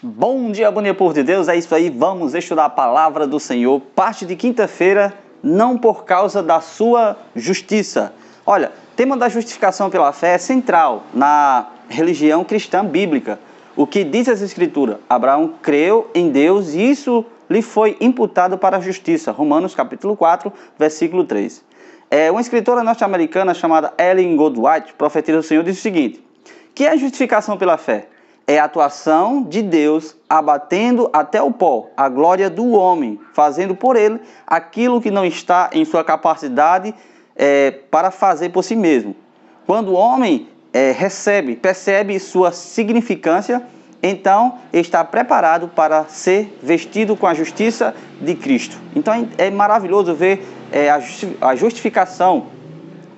Bom dia, povo de Deus, é isso aí, vamos estudar a palavra do Senhor, parte de quinta-feira, não por causa da sua justiça. Olha, o tema da justificação pela fé é central na religião cristã bíblica. O que diz as Escrituras? Abraão creu em Deus e isso lhe foi imputado para a justiça. Romanos capítulo 4, versículo 3. Uma escritora norte-americana chamada Ellen Goldwhite, profetiza do Senhor, diz o seguinte: que é a justificação pela fé? É a atuação de Deus abatendo até o pó a glória do homem, fazendo por ele aquilo que não está em sua capacidade para fazer por si mesmo. Quando o homem percebe sua significância, então está preparado para ser vestido com a justiça de Cristo. Então é maravilhoso ver a justificação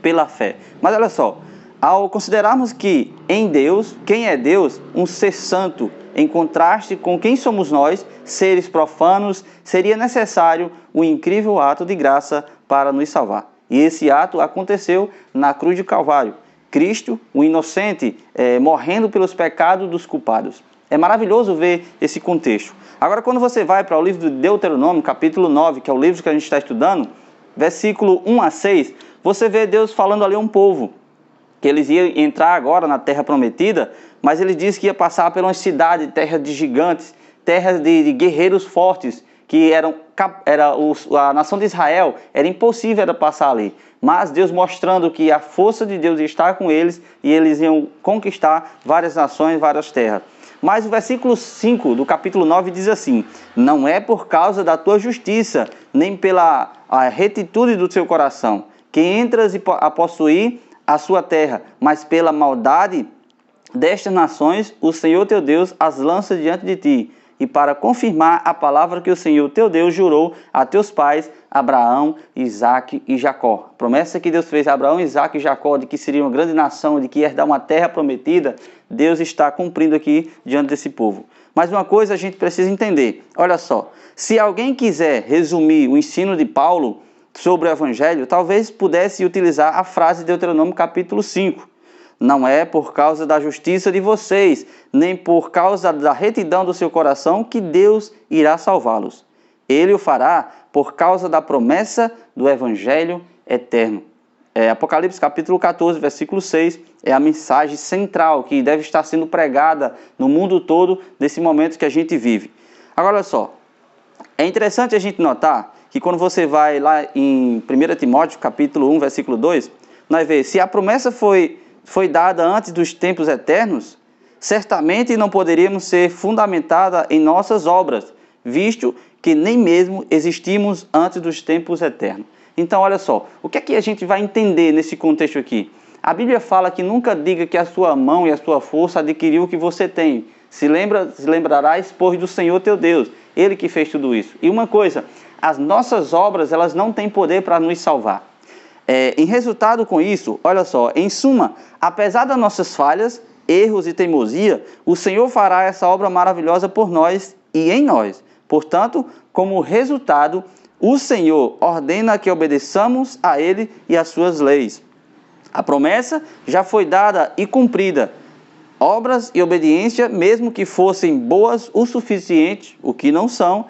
pela fé. Mas olha só, ao considerarmos que em Deus, quem é Deus? Um ser santo, em contraste com quem somos nós, seres profanos, seria necessário um incrível ato de graça para nos salvar. E esse ato aconteceu na cruz de Calvário. Cristo, o inocente, morrendo pelos pecados dos culpados. É maravilhoso ver esse contexto. Agora, quando você vai para o livro de Deuteronômio, capítulo 9, que é o livro que a gente está estudando, versículo 1 a 6, você vê Deus falando ali a um povo que eles iam entrar agora na terra prometida, mas ele disse que ia passar por uma cidade, terra de gigantes, terra de guerreiros fortes, que a nação de Israel, era impossível era passar ali. Mas Deus mostrando que a força de Deus ia estar com eles e eles iam conquistar várias nações, várias terras. Mas o versículo 5 do capítulo 9 diz assim: não é por causa da tua justiça, nem pela retitude do teu coração, que entras a possuir a sua terra, mas pela maldade destas nações, o Senhor teu Deus as lança diante de ti, e para confirmar a palavra que o Senhor teu Deus jurou a teus pais, Abraão, Isaque e Jacó. A promessa que Deus fez a Abraão, Isaque e Jacó, de que seria uma grande nação, de que ia dar uma terra prometida, Deus está cumprindo aqui diante desse povo. Mas uma coisa a gente precisa entender, olha só, se alguém quiser resumir o ensino de Paulo sobre o Evangelho, talvez pudesse utilizar a frase de Deuteronômio capítulo 5. Não é por causa da justiça de vocês, nem por causa da retidão do seu coração que Deus irá salvá-los. Ele o fará por causa da promessa do Evangelho eterno. Apocalipse capítulo 14, versículo 6, é a mensagem central que deve estar sendo pregada no mundo todo nesse momento que a gente vive. Agora, olha só, é interessante a gente notar que quando você vai lá em 1 Timóteo, capítulo 1, versículo 2, nós vemos, se a promessa foi dada antes dos tempos eternos, certamente não poderíamos ser fundamentada em nossas obras, visto que nem mesmo existimos antes dos tempos eternos. Então, olha só, o que é que a gente vai entender nesse contexto aqui? A Bíblia fala que nunca diga que a sua mão e a sua força adquiriu o que você tem. Se lembrarás, pois, do Senhor teu Deus, Ele que fez tudo isso. E uma coisa, as nossas obras, elas não têm poder para nos salvar. Em resultado com isso, olha só, em suma, apesar das nossas falhas, erros e teimosia, o Senhor fará essa obra maravilhosa por nós e em nós. Portanto, como resultado, o Senhor ordena que obedeçamos a Ele e às suas leis. A promessa já foi dada e cumprida. Obras e obediência, mesmo que fossem boas o suficiente, o que não são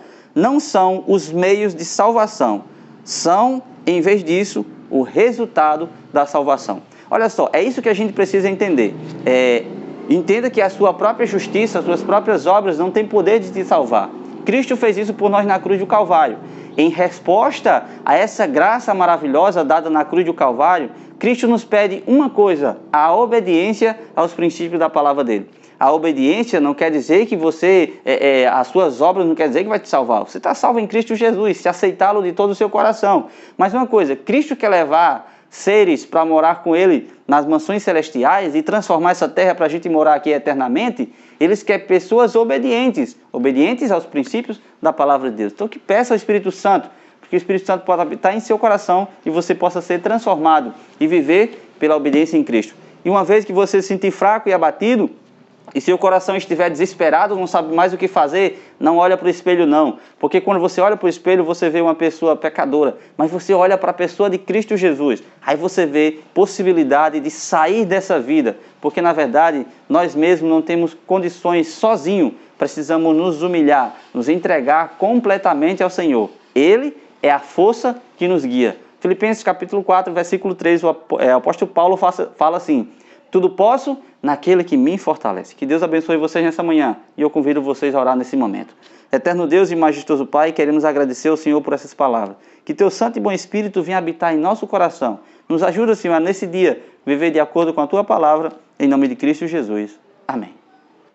os meios de salvação. São, em vez disso, o resultado da salvação. Olha só, é isso que a gente precisa entender. Entenda que a sua própria justiça, as suas próprias obras não têm poder de te salvar. Cristo fez isso por nós na cruz do Calvário. Em resposta a essa graça maravilhosa dada na cruz do Calvário, Cristo nos pede uma coisa: a obediência aos princípios da palavra dele. A obediência não quer dizer que as suas obras não quer dizer que vai te salvar. Você está salvo em Cristo Jesus, se aceitá-lo de todo o seu coração. Mas uma coisa, Cristo quer levar seres para morar com Ele nas mansões celestiais e transformar essa terra para a gente morar aqui eternamente. Eles querem pessoas obedientes aos princípios da palavra de Deus. Então que peça ao Espírito Santo, porque o Espírito Santo pode habitar em seu coração e você possa ser transformado e viver pela obediência em Cristo. E uma vez que você se sentir fraco e abatido, E se o coração estiver desesperado, não sabe mais o que fazer, não olha para o espelho não. Porque quando você olha para o espelho, você vê uma pessoa pecadora. Mas você olha para a pessoa de Cristo Jesus. Aí você vê possibilidade de sair dessa vida. Porque na verdade, nós mesmos não temos condições sozinhos. Precisamos nos humilhar, nos entregar completamente ao Senhor. Ele é a força que nos guia. Filipenses capítulo 4, versículo 3, o apóstolo Paulo fala assim: tudo posso naquele que me fortalece. Que Deus abençoe vocês nessa manhã. E eu convido vocês a orar nesse momento. Eterno Deus e majestoso Pai, queremos agradecer ao Senhor por essas palavras. Que Teu Santo e Bom Espírito venha habitar em nosso coração. Nos ajuda, Senhor, nesse dia, viver de acordo com a Tua palavra. Em nome de Cristo Jesus. Amém.